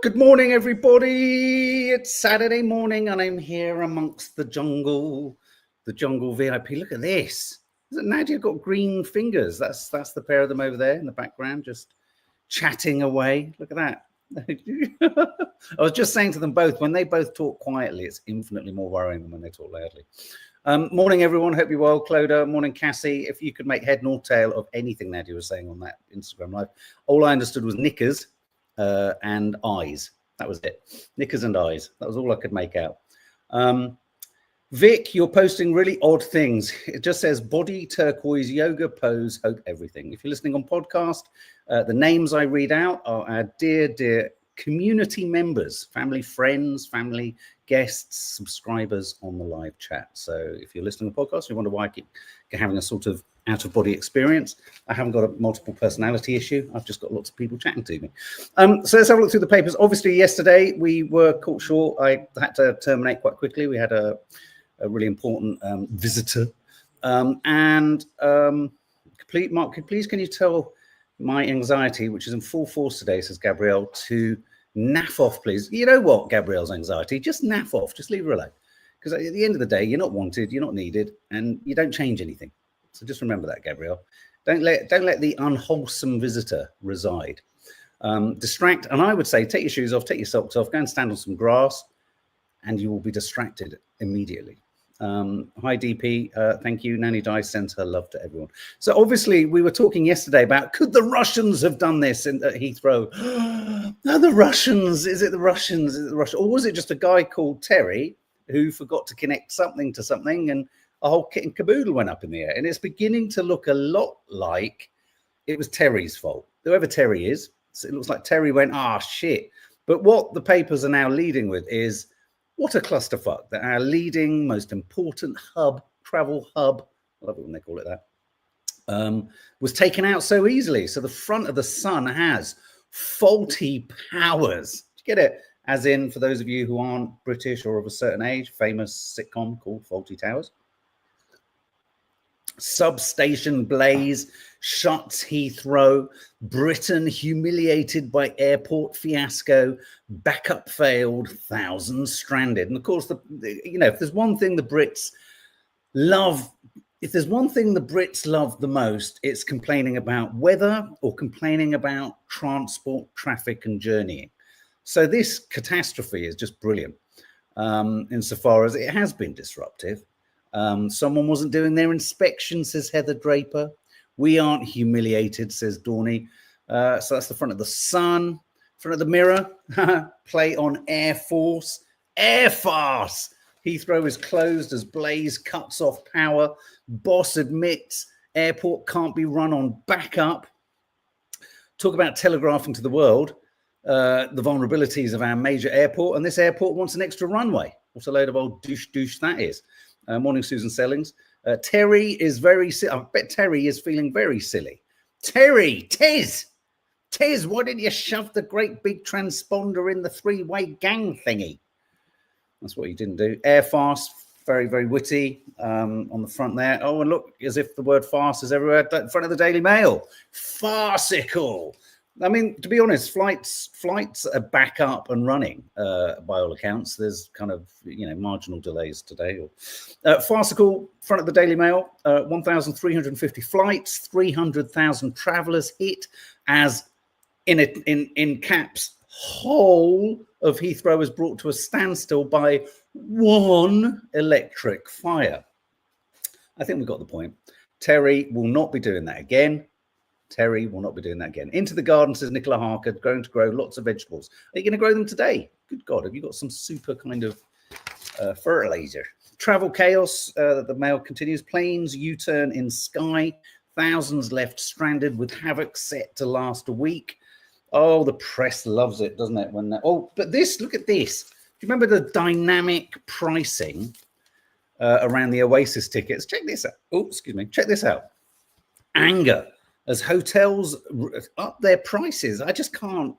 Good morning, everybody. It's Saturday morning, and I'm here amongst the jungle VIP. Look at this. Nadia got green fingers. That's the pair of them over there in the background, just chatting away. Look at that. I was just saying to them both, when they both talk quietly, it's infinitely more worrying than when they talk loudly. Morning, everyone. Hope you're well. Clodagh. Morning, Cassie. If you could make head nor tail of anything Nadia was saying on that Instagram live, all I understood was knickers and eyes. That was it. Knickers and eyes. That was all I could make out. Vic, you're posting really odd things. It just says body turquoise yoga pose, hope everything. If you're listening on podcast, the names I read out are our dear community members, family, friends, family, guests, subscribers on the live chat. So if you're listening to the podcast, you wonder why I keep having a sort of out-of-body experience. I haven't got a multiple personality issue. I've just got lots of people chatting to me. So let's have a look through the papers. Obviously, yesterday we were caught short. I had to terminate quite quickly. We had a really important visitor. Mark, please can you tell my anxiety, which is in full force today, says Gabrielle, to naff off, please. You know what, Gabrielle's anxiety? Just naff off. Just leave her alone. Because at the end of the day, you're not wanted, you're not needed, and you don't change anything. So just remember that, Gabrielle. Don't let the unwholesome visitor reside. Distract, and I would say take your shoes off, take your socks off, go and stand on some grass, and you will be distracted immediately. Hi, DP. Thank you. Nanny Di sends her love to everyone. So obviously we were talking yesterday about, could the Russians have done this at Heathrow? No, the Russians. Is it the Russians? Is it the Russians? Or was it just a guy called Terry who forgot to connect something to something, and a whole kit and caboodle went up in the air? And it's beginning to look a lot like it was Terry's fault. Whoever Terry is, it looks like Terry went, shit. But what the papers are now leading with is, what a clusterfuck that our leading, most important travel hub, I love it when they call it that, was taken out so easily. So the front of the Sun has faulty powers. Do you get it? As in, for those of you who aren't British or of a certain age, famous sitcom called Faulty Towers. Substation blaze, shuts Heathrow, Britain humiliated by airport fiasco, backup failed, thousands stranded. And of course, if there's one thing the Brits love, the most, it's complaining about weather or complaining about transport, traffic, and journeying. So this catastrophe is just brilliant, insofar as it has been disruptive. Someone wasn't doing their inspection, says Heather Draper. We aren't humiliated, says Dawny. So that's the front of the Sun. Front of the Mirror, play on Air Force. Air Farce! Heathrow is closed as Blaze cuts off power. Boss admits airport can't be run on backup. Talk about telegraphing to the world the vulnerabilities of our major airport, and this airport wants an extra runway. What a load of old douche that is. Morning, Susan Sellings. Terry is very silly. I bet Terry is feeling very silly. Terry, Tez, why didn't you shove the great big transponder in the three-way gang thingy? That's what you didn't do. Air farce, very, very witty on the front there. Oh, and look, as if the word farce is everywhere. In front of the Daily Mail. Farcical. I mean, to be honest, flights are back up and running by all accounts. There's kind of, marginal delays today. Farcical, front of the Daily Mail, 1,350 flights, 300,000 travellers hit as in caps, whole of Heathrow is brought to a standstill by one electric fire. I think we got the point. Terry will not be doing that again. Into the garden, says Nicola Harker, going to grow lots of vegetables. Are you going to grow them today? Good God, have you got some super kind of fertilizer? Travel chaos, the Mail continues. Planes U-turn in sky. Thousands left stranded with havoc set to last a week. Oh, the press loves it, doesn't it? But look at this. Do you remember the dynamic pricing around the Oasis tickets? Check this out. Oh, excuse me. Check this out. Anger as hotels up their prices. I just can't.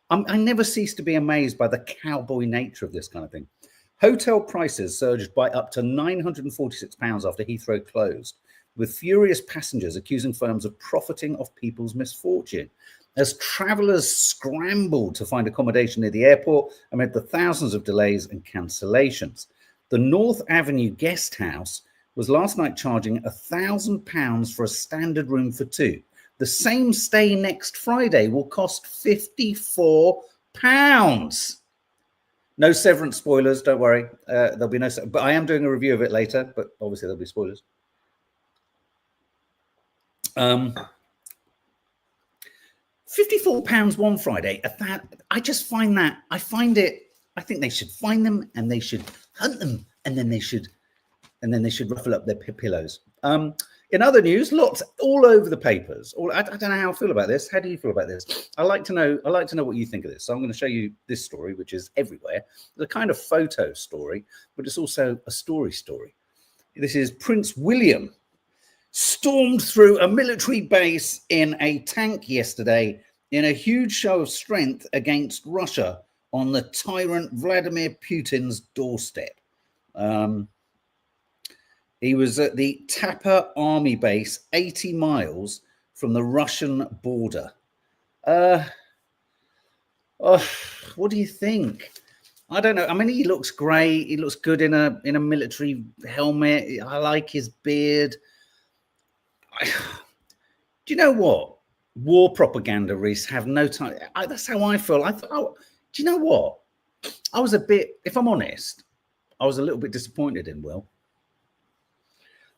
I never cease to be amazed by the cowboy nature of this kind of thing. Hotel prices surged by up to £946 after Heathrow closed, with furious passengers accusing firms of profiting off people's misfortune. as travellers scrambled to find accommodation near the airport amid the thousands of delays and cancellations. The North Avenue guest house was last night charging £1,000 for a standard room for two. The same stay next Friday will cost £54. No Severance spoilers, don't worry. There'll be no, but I am doing a review of it later, but obviously there'll be spoilers. £54 one Friday. I just find that, I think they should find them and they should hunt them and then they should ruffle up their pillows. In other news, lots all over the papers. I don't know how I feel about this. How do you feel about this? I like to know what you think of this. So I'm going to show you this story, which is everywhere. It's a kind of photo story, but it's also a story. This is Prince William stormed through a military base in a tank yesterday in a huge show of strength against Russia on the tyrant Vladimir Putin's doorstep. He was at the Tapa Army Base, 80 miles from the Russian border. What do you think? I don't know. I mean, he looks great. He looks good in a military helmet. I like his beard. Do you know what? War propaganda, Reese, have no time. That's how I feel. I thought, do you know what? I was a bit, if I'm honest, I was a little bit disappointed in Will.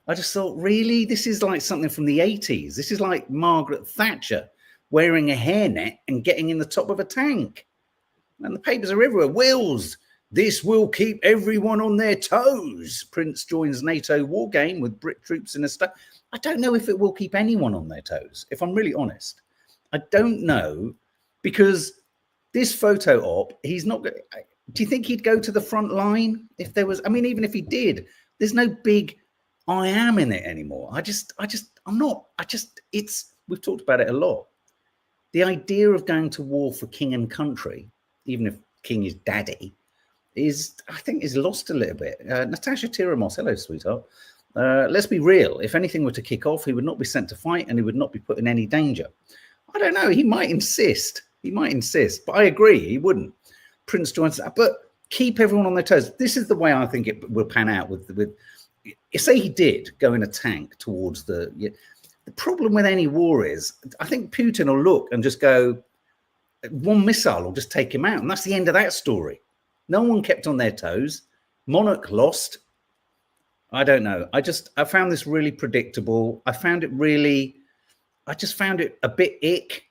I just thought, really? This is like something from the 80s. This is like Margaret Thatcher wearing a hairnet and getting in the top of a tank. And the papers are everywhere. Wills, this will keep everyone on their toes. Prince joins NATO war game with Brit troops in a state. I don't know if it will keep anyone on their toes, if I'm really honest. I don't know, because this photo op, he's not. Do you think he'd go to the front line if there was? I mean, even if he did, there's no big I am in it anymore. I'm not. We've talked about it a lot. The idea of going to war for king and country, even if king is daddy, I think is lost a little bit. Natasha Tiramos, hello, sweetheart. Let's be real. If anything were to kick off, he would not be sent to fight and he would not be put in any danger. I don't know. He might insist. But I agree, he wouldn't. Prince joins that. But keep everyone on their toes. This is the way I think it will pan out with say he did go in a tank towards the problem with any war is, I think Putin will look and just go, one missile will just take him out. And that's the end of that story. No one kept on their toes. Monarch lost. I don't know. I found this really predictable. I just found it a bit ick.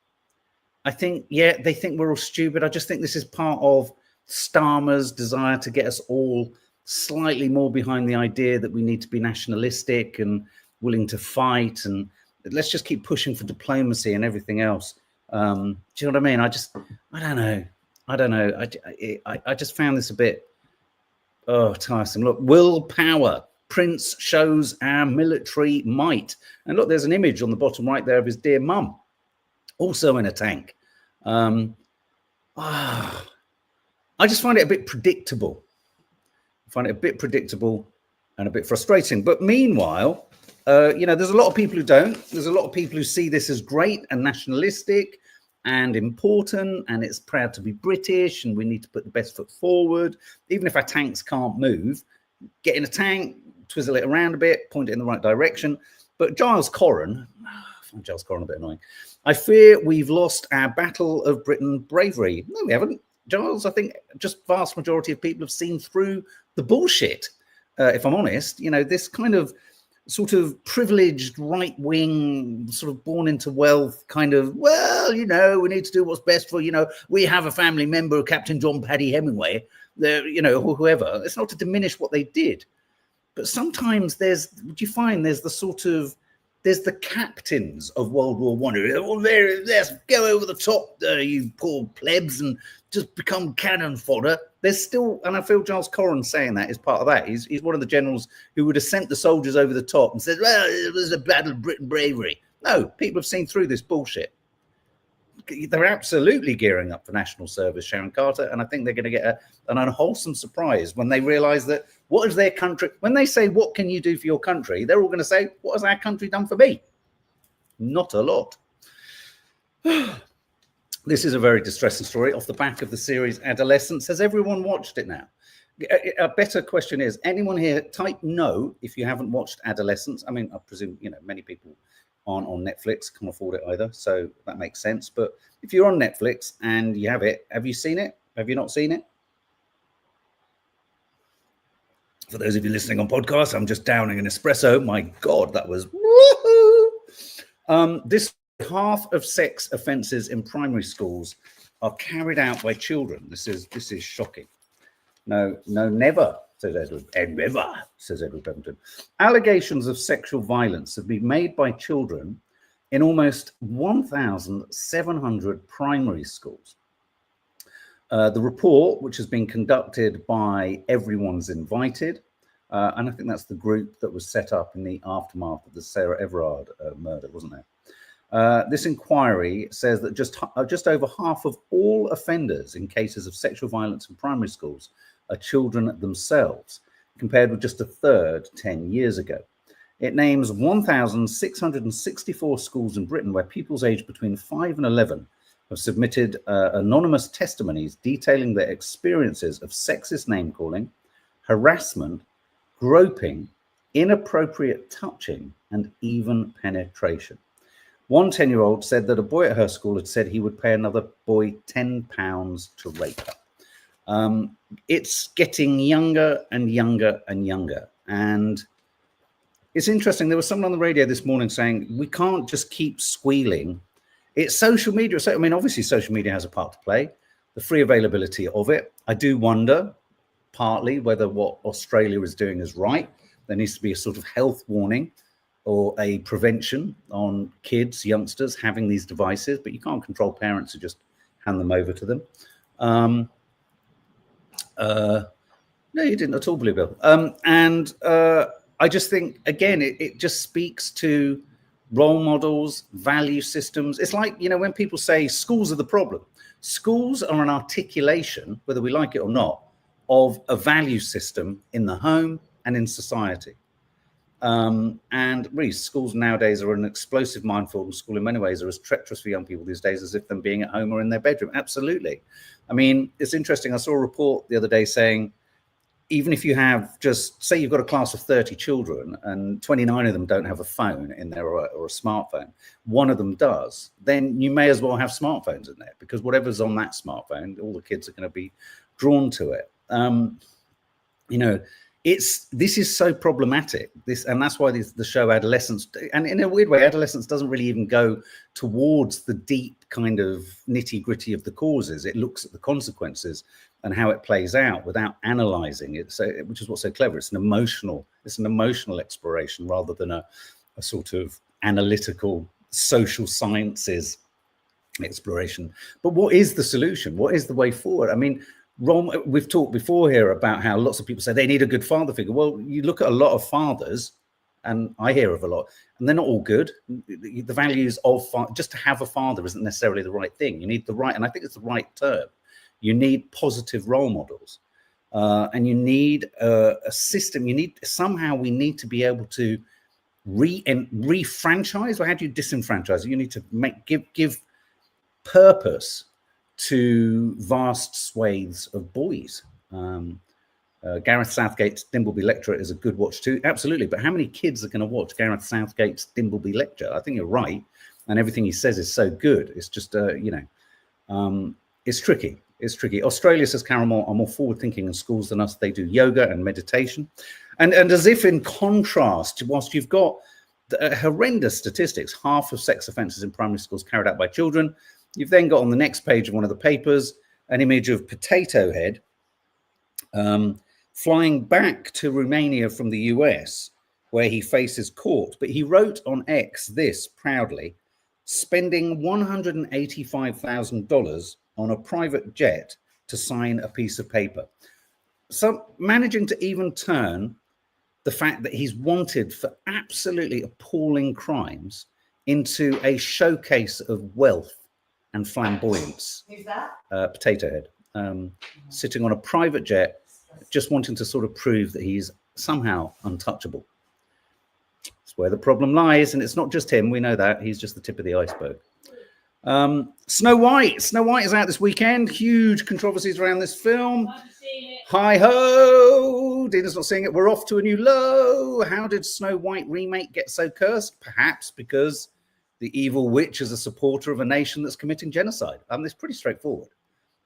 I think, they think we're all stupid. I just think this is part of Starmer's desire to get us all slightly more behind the idea that we need to be nationalistic and willing to fight, and let's just keep pushing for diplomacy and everything else. Do you know what I mean? I don't know. I just found this a bit tiresome. Look, willpower. Prince shows our military might. And look, there's an image on the bottom right there of his dear mum, also in a tank. I just find it a bit predictable. And a bit frustrating. But meanwhile, there's a lot of people who don't. There's a lot of people who see this as great and nationalistic and important, and it's proud to be British, and we need to put the best foot forward. Even if our tanks can't move, get in a tank, twizzle it around a bit, point it in the right direction. But Giles Corran, I find Giles Corran a bit annoying. I fear we've lost our Battle of Britain bravery. No, we haven't. Giles, I think just vast majority of people have seen through the bullshit. If I'm honest, this kind of sort of privileged right wing, sort of born into wealth kind of, we need to do what's best for, we have a family member, Captain John Paddy Hemingway, or whoever. It's not to diminish what they did. But sometimes there's the captains of World War One. Let's go over the top, you poor plebs, and just become cannon fodder. There's still, and I feel Giles Corran saying that is part of that. He's one of the generals who would have sent the soldiers over the top and said, well, it was a Battle of Britain bravery. No, people have seen through this bullshit. They're absolutely gearing up for national service, Sharon Carter, and I think they're going to get an unwholesome surprise when they realise that what is their country, when they say, what can you do for your country, they're all going to say, what has our country done for me? Not a lot. This is a very distressing story off the back of the series Adolescence. Has everyone watched it now? A better question is, anyone here, type no if you haven't watched Adolescence. I mean, I presume, many people aren't on Netflix, can't afford it either, so that makes sense. But if you're on Netflix and you have it, have you seen it? Have you not seen it? For those of you listening on podcasts, I'm just downing an espresso. My God, that was woohoo! This half of sex offences in primary schools are carried out by children. This is shocking. No, never, says Edward. Never, says Edward Pemberton. Allegations of sexual violence have been made by children in almost 1,700 primary schools. The report, which has been conducted by Everyone's Invited, and I think that's the group that was set up in the aftermath of the Sarah Everard murder, wasn't there? This inquiry says that just over half of all offenders in cases of sexual violence in primary schools are children themselves, compared with just a third 10 years ago. It names 1,664 schools in Britain where pupils aged between 5 and 11 have submitted anonymous testimonies detailing their experiences of sexist name-calling, harassment, groping, inappropriate touching, and even penetration. One 10-year-old said that a boy at her school had said he would pay another boy £10 to rape her. It's getting younger and younger and younger. And it's interesting. There was someone on the radio this morning saying, we can't just keep squealing. It's social media. So, I mean, obviously social media has a part to play, the free availability of it. I do wonder partly whether what Australia is doing is right. There needs to be a sort of health warning or a prevention on kids, youngsters having these devices, but you can't control parents who just hand them over to them. No, you didn't at all, Bluebell. I just think, again, it just speaks to role models, value systems. It's like, when people say schools are the problem, schools are an articulation, whether we like it or not, of a value system in the home and in society. And really, schools nowadays are an explosive minefield, and school in many ways are as treacherous for young people these days as if them being at home or in their bedroom. Absolutely. I mean, it's interesting. I saw a report the other day saying, even if you have say you've got a class of 30 children and 29 of them don't have a phone in there or a smartphone, one of them does, then you may as well have smartphones in there, because whatever's on that smartphone, all the kids are going to be drawn to it. This is so problematic. And that's why the show Adolescence, and in a weird way, Adolescence doesn't really even go towards the deep kind of nitty gritty of the causes. It looks at the consequences and how it plays out without analyzing it. So, which is what's so clever. It's an emotional exploration rather than a sort of analytical social sciences exploration. But what is the solution? What is the way forward? I mean, we've talked before here about how lots of people say they need a good father figure. Well, you look at a lot of fathers, and I hear of a lot, and they're not all good. The values of just to have a father isn't necessarily the right thing. You need the right, and I think it's the right term. You need positive role models, and you need a system. We need to be able to refranchise. Or how do you disenfranchise? You need to give purpose to vast swathes of boys. Gareth Southgate's Dimbleby Lecture is a good watch too, absolutely. But how many kids are going to watch Gareth Southgate's Dimbleby Lecture? I think you're right, and everything he says is so good. It's just it's tricky. It's tricky. Australia, says Carol, are more forward-thinking in schools than us. They do yoga and meditation, and as if in contrast, whilst you've got the horrendous statistics, half of sex offences in primary schools carried out by children. You've then got on the next page of one of the papers an image of Potato Head flying back to Romania from the US, where he faces court. But he wrote on X this proudly: spending $185,000 on a private jet to sign a piece of paper. So managing to even turn the fact that he's wanted for absolutely appalling crimes into a showcase of wealth and flamboyance. Who's that? Potato Head, sitting on a private jet, just wanting to sort of prove that he's somehow untouchable. It's where the problem lies, and it's not just him. We know that. He's just the tip of the iceberg. Snow White is out this weekend. Huge controversies around this film. Hi ho, Dina's not seeing it. We're off to a new low. How did Snow White remake get so cursed? Perhaps because the evil witch is a supporter of a nation that's committing genocide. It's pretty straightforward.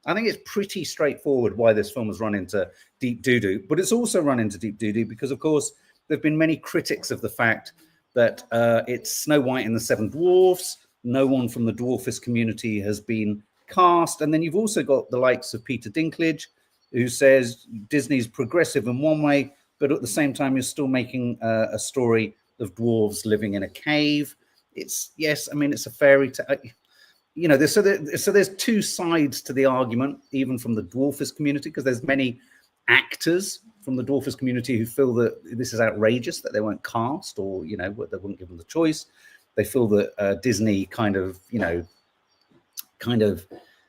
I think it's pretty straightforward why this film has run into deep doo-doo, but it's also run into deep doo-doo because, of course, there have been many critics of the fact that it's Snow White and the Seven Dwarfs. No one from the dwarfist community has been cast. And then you've also got the likes of Peter Dinklage, who says Disney's progressive in one way, but at the same time, you're still making a story of dwarves living in a cave. It's a fairy tale. There's two sides to the argument, even from the dwarfist community, because there's many actors from the dwarfist community who feel that this is outrageous, that they weren't cast, or they weren't given the choice. They feel that Disney kind of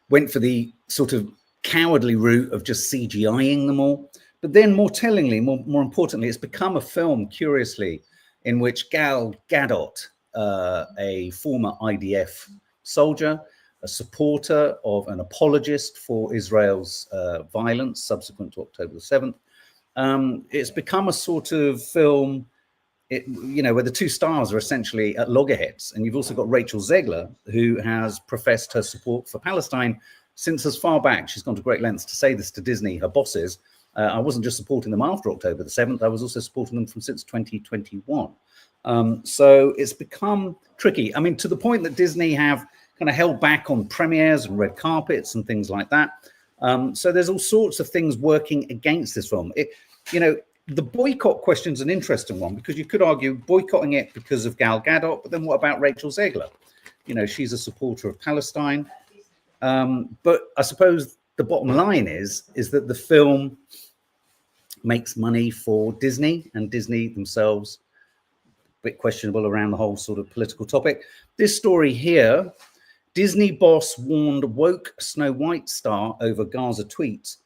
went for the sort of cowardly route of just CGIing them all. But then more tellingly, more importantly, it's become a film, curiously, in which Gal Gadot, a former IDF soldier, a supporter of an apologist for Israel's violence subsequent to October the 7th. It's become a sort of film, where the two stars are essentially at loggerheads. And you've also got Rachel Zegler, who has professed her support for Palestine since as far back. She's gone to great lengths to say this to Disney, her bosses. I wasn't just supporting them after October the 7th, I was also supporting them since 2021. So it's become tricky. To the point that Disney have kind of held back on premieres and red carpets and things like that. So there's all sorts of things working against this film. The boycott question is an interesting one, because you could argue boycotting it because of Gal Gadot, but then what about Rachel Zegler? She's a supporter of Palestine. But I suppose the bottom line is that the film makes money for Disney, and Disney themselves, a bit questionable around the whole sort of political topic. This story here, Disney boss warned woke Snow White star over Gaza tweets.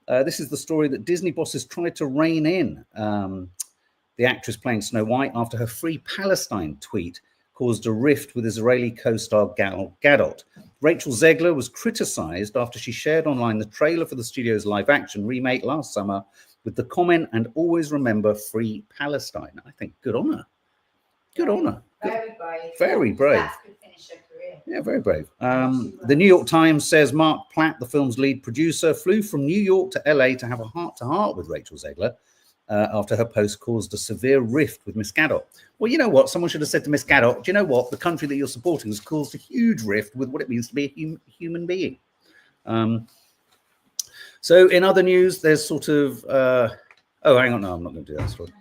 This is the story that Disney bosses tried to rein in the actress playing Snow White after her Free Palestine tweet caused a rift with Israeli co-star Gal Gadot. Rachel Zegler was criticized after she shared online the trailer for the studio's live-action remake last summer with the comment, "And always remember Free Palestine." I think good on her. Good on her. Very brave. Very brave. That could finish her career. Yeah, very brave. The New York Times says Mark Platt, the film's lead producer, flew from New York to LA to have a heart-to-heart with Rachel Zegler after her post caused a severe rift with Miss Gadot. Well, you know what? Someone should have said to Miss Gadot, do you know what? The country that you're supporting has caused a huge rift with what it means to be a human being. So in other news, there's sort of... hang on. No, I'm not going to do that story.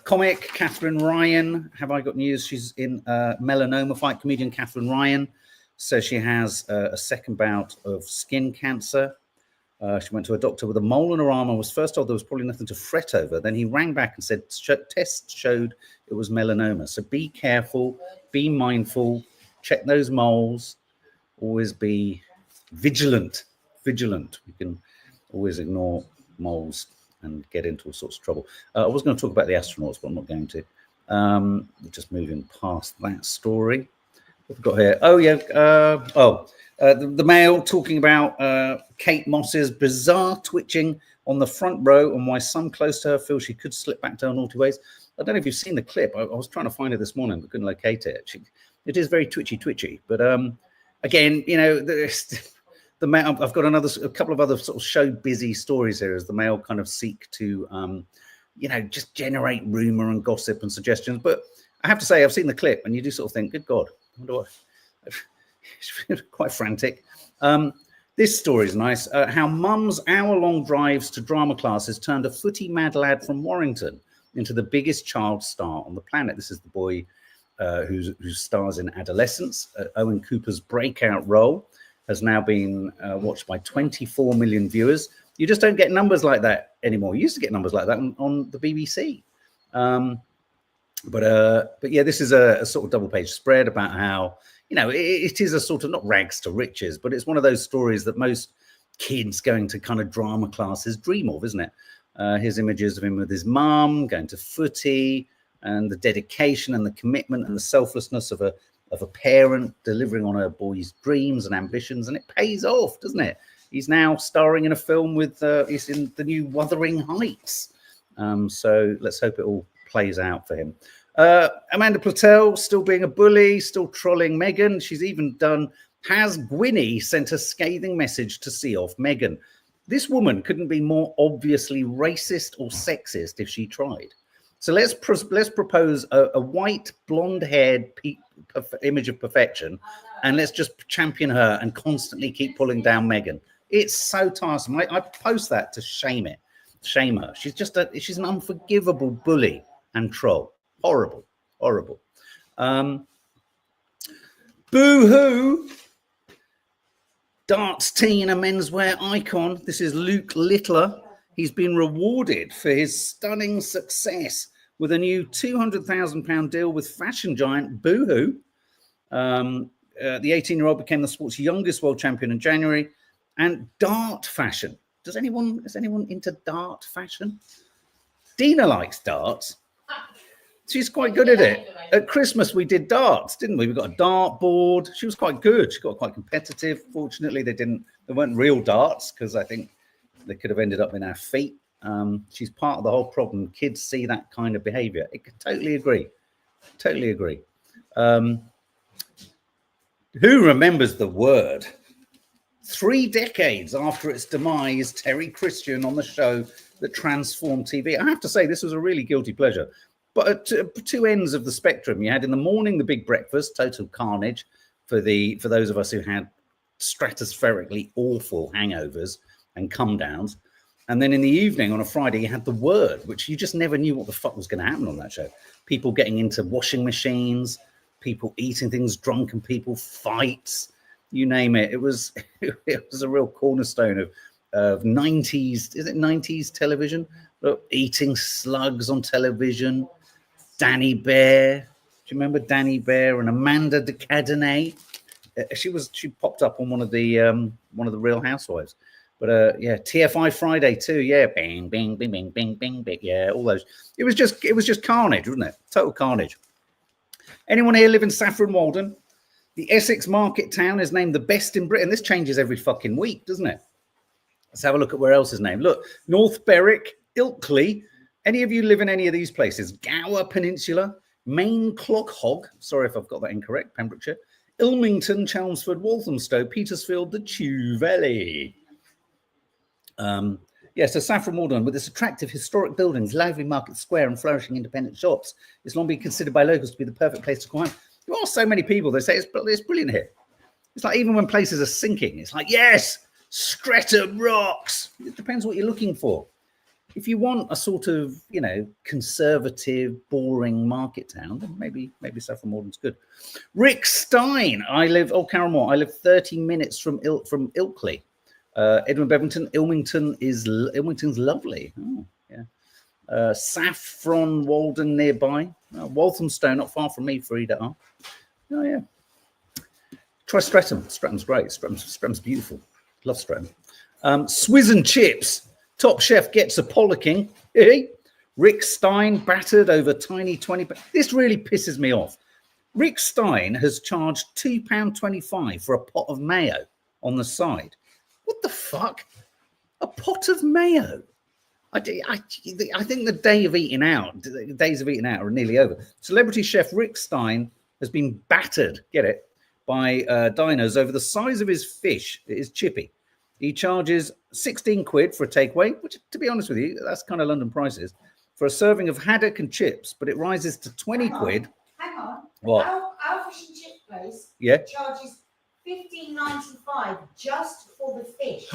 Comic Catherine Ryan. Have I got news? She's in melanoma fight. Comedian Catherine Ryan says she has a second bout of skin cancer. She went to a doctor with a mole in her arm and was first told there was probably nothing to fret over. Then he rang back and said tests showed it was melanoma. So be careful, be mindful, check those moles, always be vigilant. We can always ignore moles and get into all sorts of trouble. I was going to talk about the astronauts, but I'm not going to. Just moving past that story. What have we got here? Oh, yeah. The Mail talking about Kate Moss's bizarre twitching on the front row and why some close to her feel she could slip back to her naughty ways. I don't know if you've seen the clip. I was trying to find it this morning, but couldn't locate it. It is very twitchy. But again, the Mail, I've got a couple of other sort of show busy stories here as the Mail kind of seek to, just generate rumor and gossip and suggestions. But I have to say, I've seen the clip and you do sort of think, good God, I wonder what... It's quite frantic. This story is nice. How mum's hour-long drives to drama classes turned a footy mad lad from Warrington into the biggest child star on the planet. This is the boy who stars in Adolescence. Owen Cooper's breakout role has now been watched by 24 million viewers. You just don't get numbers like that anymore. You used to get numbers like that on the BBC. But yeah, this is a sort of double-page spread about how, it is a sort of not rags to riches, but it's one of those stories that most kids going to kind of drama classes dream of, isn't it? Here's images of him with his mum going to footy and the dedication and the commitment and the selflessness of a of a parent delivering on her boy's dreams and ambitions, and it pays off, doesn't it? He's now starring in a film with, he's in the new Wuthering Heights. So let's hope it all plays out for him. Amanda Platel still being a bully, still trolling Meghan. She's even has Gwynnie sent a scathing message to see off Meghan. This woman couldn't be more obviously racist or sexist if she tried. So let's propose a white, blonde-haired image of perfection, and let's just champion her and constantly keep pulling down Meghan. It's so tiresome. I post that to shame her. She's an unforgivable bully and troll. Horrible. Boo-hoo. Darts teen and menswear icon. This is Luke Littler. He's been rewarded for his stunning success with a new £200,000 deal with fashion giant Boohoo. The 18-year-old became the sport's youngest world champion in January. And dart fashion. Is anyone into dart fashion? Dina likes darts. She's quite good at it. At Christmas, we did darts, didn't we? We got a dart board. She was quite good. She got quite competitive. Fortunately, they weren't real darts, because I think they could have ended up in our feet. She's part of the whole problem. Kids see that kind of behavior. I could totally agree. Who remembers the word? 3 decades after its demise, Terry Christian on the show that transformed TV. I have to say, this was a really guilty pleasure. But at two ends of the spectrum, you had in the morning the big breakfast, total carnage for those of us who had stratospherically awful hangovers and come downs. And then in the evening on a Friday, you had the word, which you just never knew what the fuck was going to happen on that show. People getting into washing machines, people eating things, drunken people, fights. You name it. It was a real cornerstone of 90s. Is it 90s television? Look, eating slugs on television. Danny Bear. Do you remember Danny Bear and Amanda de Cadenet? She popped up on one of the Real Housewives. But yeah, TFI Friday too. Yeah, bing, bing, bing, bing, bing, bing, bing. Yeah, all those. It was just carnage, wasn't it? Total carnage. Anyone here live in Saffron Walden? The Essex market town is named the best in Britain. This changes every fucking week, doesn't it? Let's have a look at where else is named. Look, North Berwick, Ilkley. Any of you live in any of these places? Gower Peninsula, Main Cloghog. Sorry if I've got that incorrect. Pembrokeshire. Ilmington, Chelmsford, Walthamstow, Petersfield, the Chew Valley. So Saffron Walden, with its attractive historic buildings, lively market square, and flourishing independent shops, it's long been considered by locals to be the perfect place to climb. There are so many people that say it's brilliant here. It's like even when places are sinking, it's like, yes, Streatham rocks. It depends what you're looking for. If you want a sort of, conservative, boring market town, then maybe Saffron Walden's good. Rick Stein, Carol Moore. I live 30 minutes from Ilkley. Edwin Bevington, Ilmington's lovely. Oh, yeah. Saffron Walden nearby. Walthamstow, not far from me, Frida. Oh, yeah. Try Streatham. Streatham's great. Streatham's beautiful. Love Streatham. Swizz and Chips. Top Chef gets a pollocking. Rick Stein battered over tiny 20. This really pisses me off. Rick Stein has charged £2.25 for a pot of mayo on the side. What the fuck? A pot of mayo? I think the days of eating out are nearly over. Celebrity chef Rick Stein has been battered, by diners over the size of his fish. It is chippy. He charges 16 quid for a takeaway, which, to be honest with you, that's kind of London prices, for a serving of haddock and chips, but it rises to 20 quid. Hang on. What? Our fish and chip place charges $15.95 just for the fish.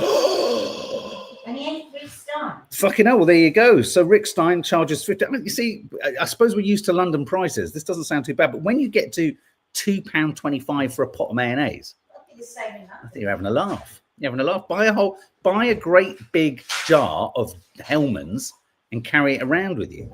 And he ain't Rick Stein. Fucking hell, well, there you go. So Rick Stein charges 50. I mean, you see, I suppose we're used to London prices. This doesn't sound too bad, but when you get to £2.25 for a pot of mayonnaise, I think you're having a laugh. Buy a great big jar of Hellmann's and carry it around with you.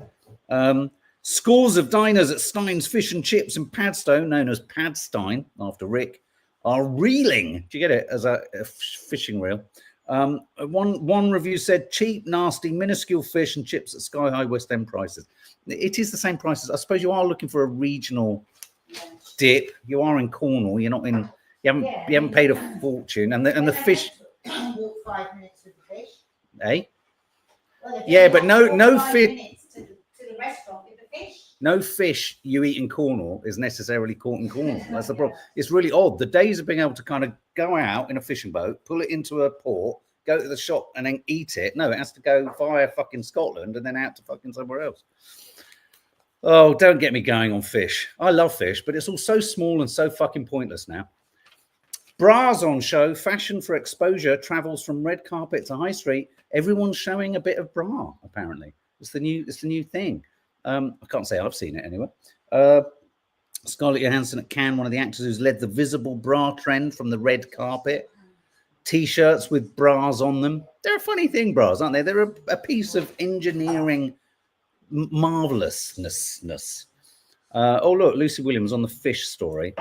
Scores of diners at Stein's Fish and Chips in Padstow, known as Padstein after Rick, are reeling. Do you get it? As a fishing reel. One review said cheap, nasty, minuscule fish and chips at sky high West End prices. It is the same prices. I suppose you are looking for a regional dip. You are in Cornwall. You're not in. You haven't paid a fortune, and the fish. Walk 5 minutes with the fish. Eh? Well, yeah, but no fish. To the restaurant with the fish. No fish you eat in Cornwall is necessarily caught in Cornwall. That's the problem. It's really odd. The days of being able to kind of go out in a fishing boat, pull it into a port, go to the shop and then eat it. No, it has to go via fucking Scotland and then out to fucking somewhere else. Oh, don't get me going on fish. I love fish, but it's all so small and so fucking pointless now. Bras on show, fashion for exposure travels from red carpet to high street. Everyone's showing a bit of bra, apparently. It's the new thing. I can't say I've seen it anyway. Scarlett Johansson at Cannes, one of the actors who's led the visible bra trend from the red carpet. T-shirts with bras on them. They're a funny thing, bras, aren't they? They're a piece of engineering marvelousness. Oh, look, Lucy Williams on the fish story.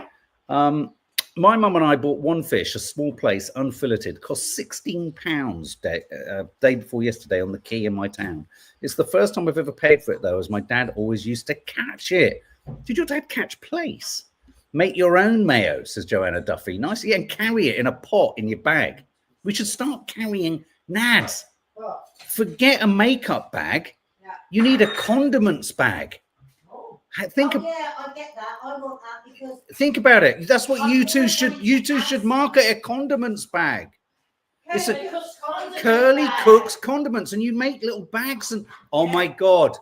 My mum and I bought one fish, a small place, unfilleted, cost £16 day before yesterday on the quay in my town. It's the first time I've ever paid for it, though, as my dad always used to catch it. Did your dad catch plaice? Make your own mayo, says Joanna Duffy. Nice, yeah, and carry it in a pot in your bag. We should start carrying nads. Forget a makeup bag. You need a condiments bag. Yeah, I get that. I want that because think about it. That's what you two should market, a condiments bag. It's a Curly Cook's condiments, and you make little bags. And oh my god,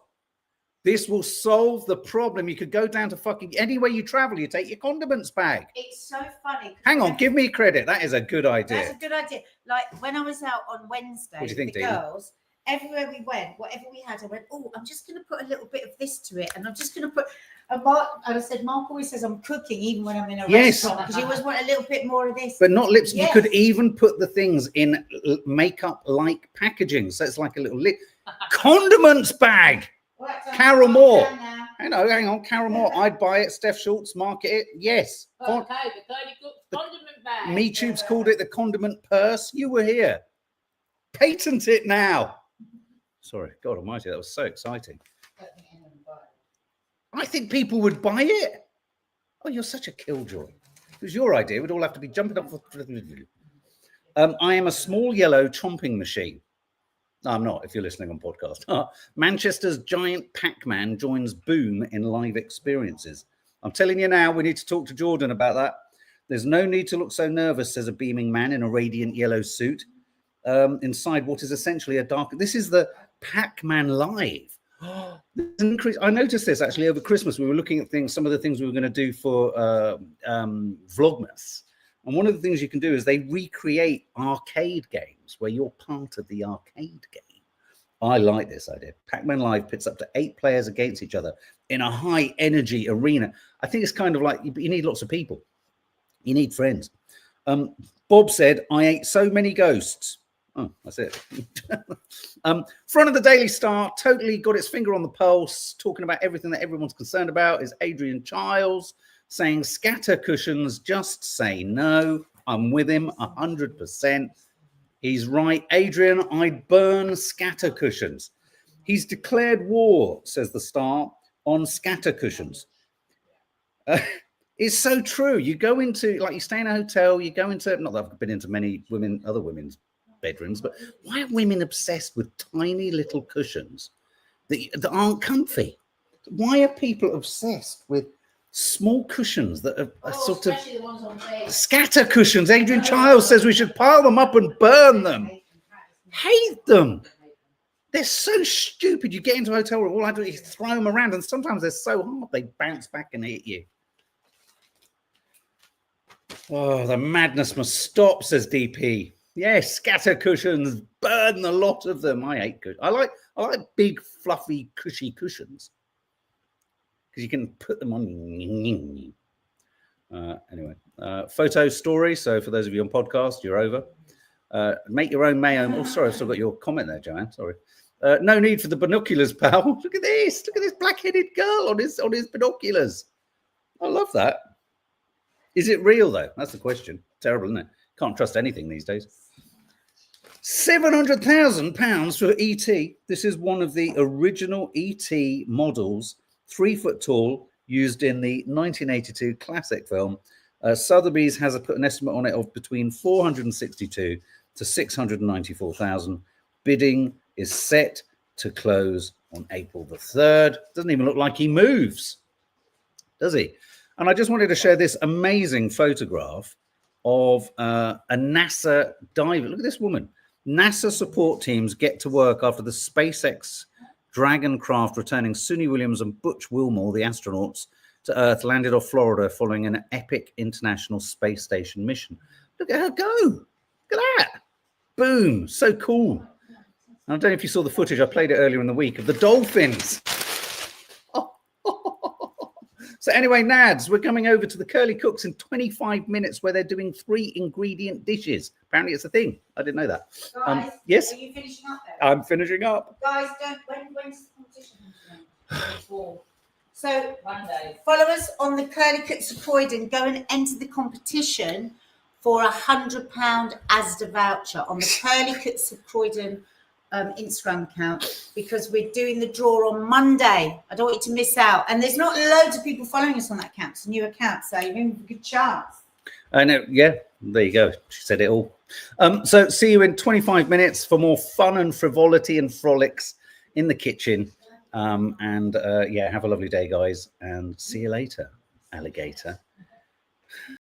this will solve the problem. You could go down to fucking anywhere you travel. You take your condiments bag. It's so funny. Hang on, give me credit. That is a good idea. That's a good idea. Like when I was out on Wednesday with the girls. Everywhere we went, whatever we had, I went, oh, I'm just going to put a little bit of this to it. And I'm just going to put, and I said, Mark always says I'm cooking even when I'm in a restaurant, because you always want a little bit more of this. But not lips. Yes. You could even put the things in makeup-like packaging. So it's like a little condiments bag. Well, Carol Moore. Hang on, Carol Moore. I'd buy it. Steph Schultz, market it. Yes. Okay, the Curly Cook's condiment bag. MeTube's called it the condiment purse. You were here. Patent it now. Sorry, God almighty, that was so exciting. I think people would buy it. Oh, you're such a killjoy. It was your idea. We'd all have to be jumping up. I am a small yellow chomping machine. No, I'm not, if you're listening on podcast. Manchester's giant Pac-Man joins boom in live experiences. I'm telling you now, we need to talk to Jordan about that. There's no need to look so nervous, says a beaming man in a radiant yellow suit. Inside what is essentially a dark... This is the Pac-Man Live. Increase. I noticed this actually over Christmas. We were looking at some of the things we were going to do for Vlogmas. And one of the things you can do is they recreate arcade games where you're part of the arcade game. I like this idea. Pac-Man Live pits up to 8 players against each other in a high energy arena. I think it's kind of like you need lots of people. You need friends. Bob said, I ate so many ghosts. Oh, that's it. Front of the Daily Star, totally got its finger on the pulse, talking about everything that everyone's concerned about, is Adrian Chiles saying scatter cushions, just say no. I'm with him 100%. He's right. Adrian, I burn scatter cushions. He's declared war, says the Star, on scatter cushions. It's so true. You go into, like, you stay in a hotel, you go into, not that I've been into many other women's bedrooms, but why are women obsessed with tiny little cushions that aren't comfy? Why are people obsessed with small cushions that are sort of the ones on bed. Scatter cushions? Adrian Chiles says we should pile them up and burn them. Hate them. They're so stupid. You get into a hotel room, all I do is throw them around, and sometimes they're so hard they bounce back and hit you. Oh, the madness must stop, says DP. Yes, scatter cushions, burn the lot of them. I hate cushions. I like big, fluffy, cushy cushions because you can put them on. Anyway, photo story. So for those of you on podcast, you're over. Make your own mayo. Oh, sorry, I've still got your comment there, Joanne. Sorry. No need for the binoculars, pal. Look at this. Look at this black-headed girl on his binoculars. I love that. Is it real though? That's the question. Terrible, isn't it? Can't trust anything these days. £700,000 for ET. This is one of the original ET models, 3 foot tall, used in the 1982 classic film. Sotheby's has put an estimate on it of between 462 to 694,000. Bidding is set to close on April the 3rd. Doesn't even look like he moves, does he? And I just wanted to share this amazing photograph of a NASA diver. Look at this woman. NASA support teams get to work after the SpaceX Dragon craft returning Suni Williams and Butch Wilmore, the astronauts, to Earth, landed off Florida following an epic International Space Station mission. Look at her go. Look at that. Boom. So cool. I don't know if you saw the footage. I played it earlier in the week of the dolphins. So anyway, Nads, we're coming over to the Curly Cooks in 25 minutes where they're doing 3-ingredient dishes. Apparently it's a thing. I didn't know that. Guys, yes? are you finishing up there? I'm finishing up. Guys, when's the competition? So Monday. follow us on the Curly Cooks of Croydon. Go and enter the competition for £100 Asda voucher on the Curly Cooks of Croydon Instagram account, because we're doing the draw on Monday. I don't want you to miss out. And there's not loads of people following us on that account. It's a new account, so you're in a good chance. I know. Yeah, there you go. She said it all. So see you in 25 minutes for more fun and frivolity and frolics in the kitchen. Yeah, have a lovely day, guys, and see you later, alligator.